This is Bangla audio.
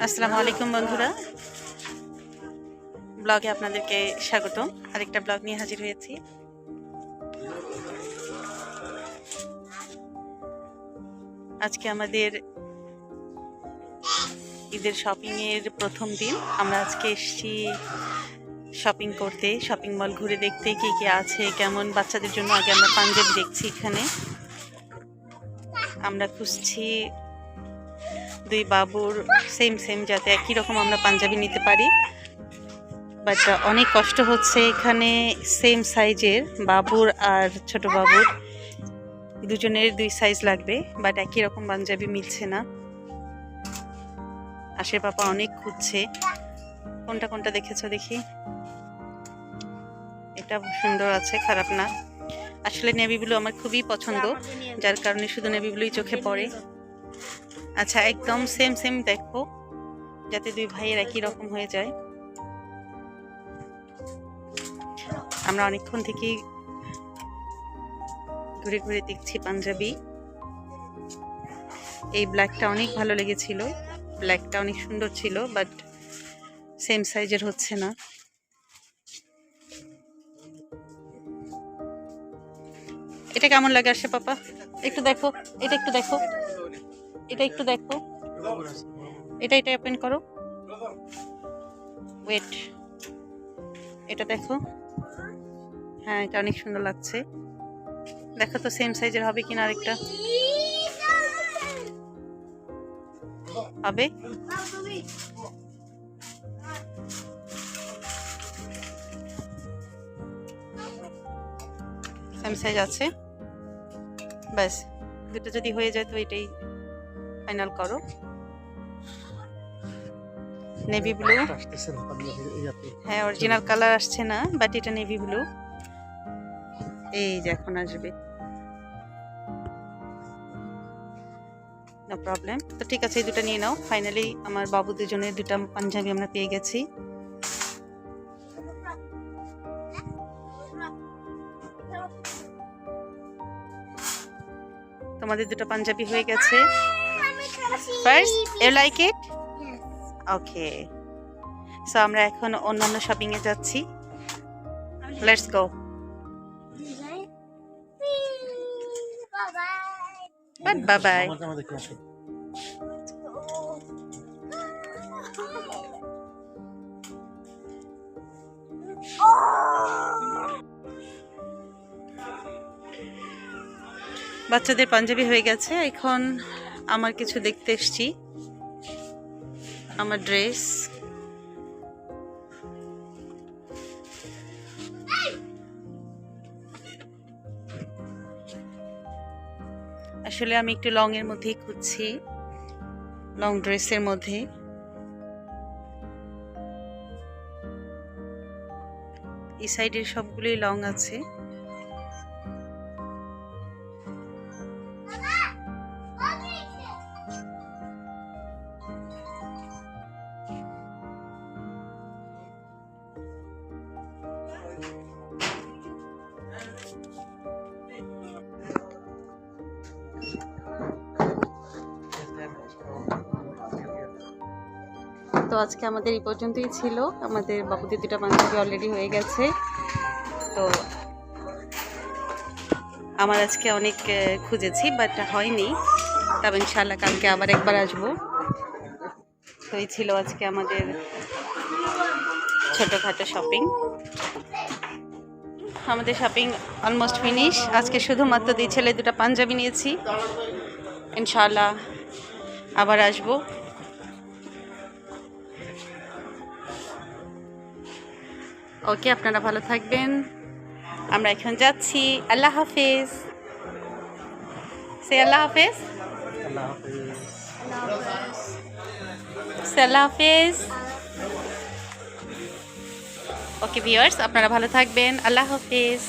আসসালামু আলাইকুম বন্ধুরা, ব্লগে আপনাদেরকে স্বাগত। আরেকটা ব্লগ নিয়ে হাজির হয়েছি। আজকে আমাদের ঈদের শপিং এর প্রথম দিন। আমরা আজকে এসেছি শপিং করতে, শপিং মল ঘুরে দেখতে কি কি আছে, কেমন বাচ্চাদের জন্য। আগে আমরা পাঞ্জাবি দেখছি, এখানে আমরা খুঁজছি দুই বাবুর সেম যাতে একই রকম আমরা পাঞ্জাবি নিতে পারি। বাট অনেক কষ্ট হচ্ছে, এখানে সেম সাইজের বাবুর আর ছোট বাবুর দুজনের দুই সাইজ লাগবে, বাট একই রকম পাঞ্জাবি মিলছে না। আশের পাপা অনেক খুঁজছে। কোনটা দেখেছো দেখি? এটা সুন্দর আছে, খারাপ না। আসলে নেভি ব্লু আমার খুবই পছন্দ, যার কারণে শুধু নেভি ব্লুই চোখে পড়ে। আচ্ছা, একদম সেম দেখো, যাতে দুই ভাইয়ের একই রকম হয়ে যায়। আমরা অনেকক্ষণ থেকেই ঘুরে ঘুরে দেখছি পাঞ্জাবি। এই ব্ল্যাকটা অনেক ভালো লেগেছিল, ব্ল্যাকটা অনেক সুন্দর ছিল, বাট সেম সাইজের হচ্ছে না। এটা কেমন লাগে আসে পাপা? একটু দেখো, এটা একটু দেখো, এটা একটু দেখো, এটা ওপেন করো। ওয়েট, এটা দেখো। হ্যাঁ, এটা অনেক সুন্দর লাগছে। দেখো তো সেম সাইজের হবে কিনা। আরেকটা হবে। সেম সাইজ আছে, ব্যাস। দুটো যদি হয়ে যায় তো এটাই ফাইনাল করো। নেভি ব্লু, হ্যাঁ অরিজিনাল কালার আসছে না, বাট এটা নেভি ব্লু। এই যে এখন আসবে, নো প্রবলেম। তো ঠিক আছে, এই দুটো নিয়ে নাও। ফাইনালি আমার বাবুদের জন্য দুটা পাঞ্জাবি আমরা পেয়ে গেছি। তোমাদের দুটো পাঞ্জাবি হয়ে গেছে। First, you like it? Okay, so আমরা এখন অন্যান্য শপিং এ যাচ্ছি। Let's go. Bye bye. বাচ্চাদের পাঞ্জাবি হয়ে গেছে। এখন আমার কিছু দেখতে এসছি, আমার ড্রেস। আসলে আমি একটু লং এর মধ্যেই খুঁজছি, লং ড্রেসের মধ্যে। এই সাইডের সবগুলোই লং আছে। তো আজকে আমাদের এই পর্যন্তই ছিল। আমাদের বাবুদের দুটা পাঞ্জাবি অলরেডি হয়ে গেছে। তো আমার আজকে অনেক খুঁজেছি, বাট হয়নি। তবে ইনশাআল্লাহ কালকে আবার একবার আসবো। তো এই ছিল আজকে আমাদের ছোটোখাটো শপিং। আমাদের শপিং অলমোস্ট ফিনিশ। আজকে শুধুমাত্র দুই ছেলে দুটা পাঞ্জাবি নিয়েছি। ইনশাআল্লাহ আবার আসবো। ওকে, আপনারা ভালো থাকবেন। আমরা এখন যাচ্ছি। আল্লাহ হাফেজ। সে আল্লাহ হাফেজ। সে আল্লাহ হাফেজ। ওকে ভিউয়ার্স, আপনারা ভালো থাকবেন। আল্লাহ হাফেজ।